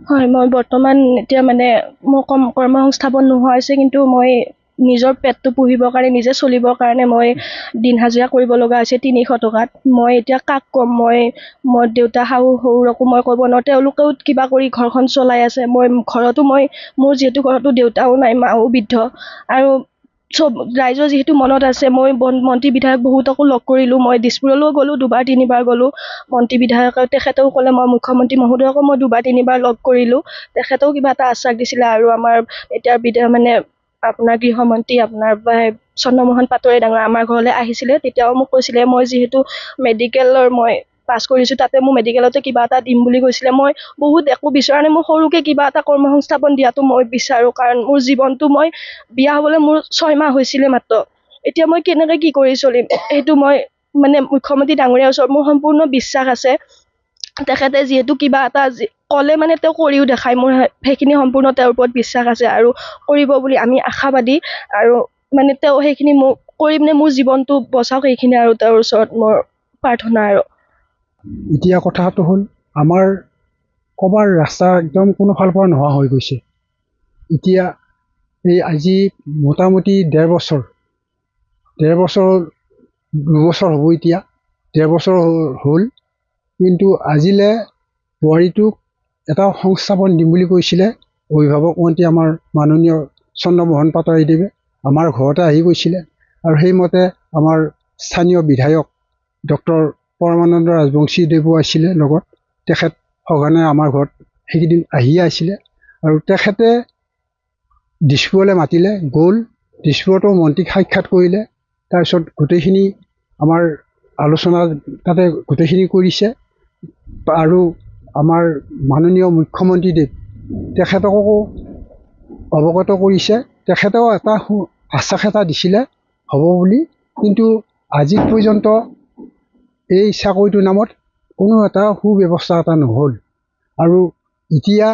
হয়, মই বৰ্তমান এতিয়া মানে মোৰ কৰ্মসংস্থাপন নোহোৱা হৈছে, কিন্তু মই নিজৰ পেটটো পুহিবৰ কাৰণে, নিজে চলিবৰ কাৰণে মই দিন হাজিৰা কৰিব লগা হৈছে ৩০০ টকাত। মই এতিয়া কাক ক'ম? মই দেউতা শাহু শহুৰকো মই ক'ব নোৱাৰোঁ, তেওঁলোকেও কিবা কৰি ঘৰখন চলাই আছে। মোৰ যিহেতু ঘৰতো দেউতাও নাই, মাও বৃদ্ধ, আৰু চব ৰাইজৰ যিহেতু মনত আছে, মই মন্ত্ৰী বিধায়ক বহুতকো লগ কৰিলোঁ। মই দিছপুৰলৈও গ'লোঁ, 2বাৰ 3বাৰ গ'লোঁ। মন্ত্ৰী বিধায়ক তেখেতেও ক'লে, মই মুখ্যমন্ত্ৰী মহোদয়কো মই 2বাৰ 3বাৰ লগ কৰিলোঁ। তেখেতেও কিবা এটা আশ্বাস দিছিলে। আৰু আমাৰ এতিয়া মানে আপোনাৰ গৃহমন্ত্ৰী আপোনাৰ চন্দ্ৰমোহন পাটোৱাৰী ডাঙৰ আমাৰ ঘৰলৈ আহিছিলে। তেতিয়াও মোক কৈছিলে, মই যিহেতু মেডিকেলৰ মই পাছ কৰিছোঁ, তাতে মোৰ মেডিকেলতে কিবা এটা দিম বুলি কৈছিলে। মই বহুত একো বিচৰা নাই, মোৰ সৰুকৈ কিবা এটা কৰ্মসংস্থাপন দিয়াটো মই বিচাৰোঁ, কাৰণ মোৰ জীৱনটো বিয়া হ'বলৈ মোৰ 6 মাহ হৈছিলে মাত্ৰ। এতিয়া মই কেনেকৈ কি কৰি চলিম, সেইটো মই মানে মুখ্যমন্ত্ৰী ডাঙৰীয়াৰ ওচৰত মোৰ সম্পূৰ্ণ বিশ্বাস আছে। তেখেতে যিহেতু কিবা এটা ক'লে মানে তেওঁ কৰিও দেখায়, মোৰ সেইখিনি সম্পূৰ্ণ তেওঁৰ ওপৰত বিশ্বাস আছে, আৰু কৰিব বুলি আমি আশাবাদী। আৰু মানে তেওঁ সেইখিনি মোক কৰি মানে মোৰ জীৱনটো বচাওক, সেইখিনি আৰু তেওঁৰ ওচৰত মোৰ প্ৰাৰ্থনা। আৰু এতিয়া কথাটো হ'ল, আমাৰ ক'বাৰ ৰাস্তা একদম কোনো ফালৰ পৰা নোহোৱা হৈ গৈছে। এতিয়া এই আজি মোটামুটি 1.5 বছৰ 2 বছৰ হ'ব। এতিয়া 1.5 বছৰ হ'ল, কিন্তু আজিলৈ বোৱাৰীটোক এটা সংস্থাপন দিম বুলি কৈছিলে অভিভাৱক মন্ত্ৰী আমাৰ মাননীয় চন্দ্ৰমোহন পাটোৱাৰীদেৱে আমাৰ ঘৰতে আহি কৈছিলে। আৰু সেইমতে আমাৰ স্থানীয় বিধায়ক ডক্টৰ পৰমানন্দ ৰাজবংশীদেৱো আছিলে লগত। তেখেত সঘনাই আমাৰ ঘৰত সেইকেইদিন আহিয়ে আছিলে। আৰু তেখেতে দিছপুৰলৈ মাতিলে, গ'ল। দিছপুৰতো মন্ত্ৰীক সাক্ষাৎ কৰিলে। তাৰপিছত গোটেইখিনি আমাৰ আলোচনা তাতে গোটেইখিনি কৰিছে। আৰু আমাৰ মাননীয় মুখ্যমন্ত্ৰীদেৱ তেখেতকো অৱগত কৰিছে। তেখেতেও এটা আশ্বাস এটা দিছিলে হ'ব বুলি, কিন্তু আজি পৰ্যন্ত এই চাকৰিটোৰ নামত কোনো এটা সুব্যৱস্থা এটা নহ'ল। আৰু এতিয়া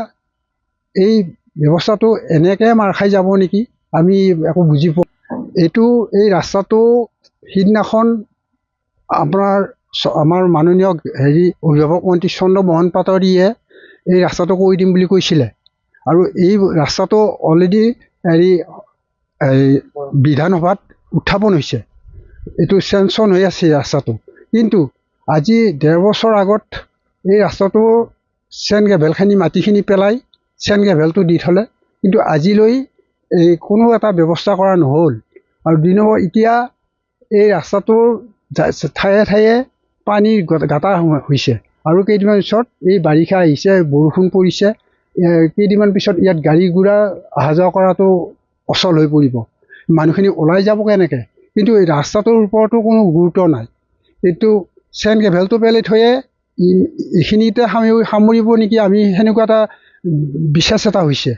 এই ব্যৱস্থাটো এনেকৈ মাৰ খাই যাব নেকি, আমি একো বুজি পোৱা। এই ৰাস্তাটো সিদিনাখন আমাৰ মাননীয় অভিভাৱক মন্ত্ৰী চন্দ্ৰমোহন পাটোৱাৰীয়ে এই ৰাস্তাটো কৰি দিম বুলি কৈছিলে। আৰু এই ৰাস্তাটো অলৰেডি বিধানসভাত উত্থাপন হৈছে, এইটো চেংচন হৈ আছে ৰাস্তাটো। কিন্তু আজি 1.5 বছৰ আগত এই ৰাস্তাটো চেণ্ড গ্ৰেভেলখিনি মাটিখিনি পেলাই চেণ্ড গ্ৰেভেলটো দি থ'লে, কিন্তু আজিলৈ কোনো এটা ব্যৱস্থা কৰা নহ'ল। আৰু এতিয়া এই ৰাস্তাটোৰ ঠায়ে ঠায়ে পানীৰ গাঁতা হৈছে। আৰু কেইদিনমান পিছত এই বাৰিষা আহিছে, বৰষুণ পৰিছে, কেইদিনমান পিছত ইয়াত গাড়ী ঘোঁৰা অহা যোৱা কৰাটো অচল হৈ পৰিব। মানুহখিনি ওলাই যাব কেনেকৈ? কিন্তু এই ৰাস্তাটোৰ ওপৰতো কোনো গুৰুত্ব নাই। এইটো চেণ্ড গ্ৰেভেলটো পেলাই থৈয়ে এইখিনিতে সামৰিব নেকি, আমি সেনেকুৱা এটা বিশ্বাস এটা হৈছে।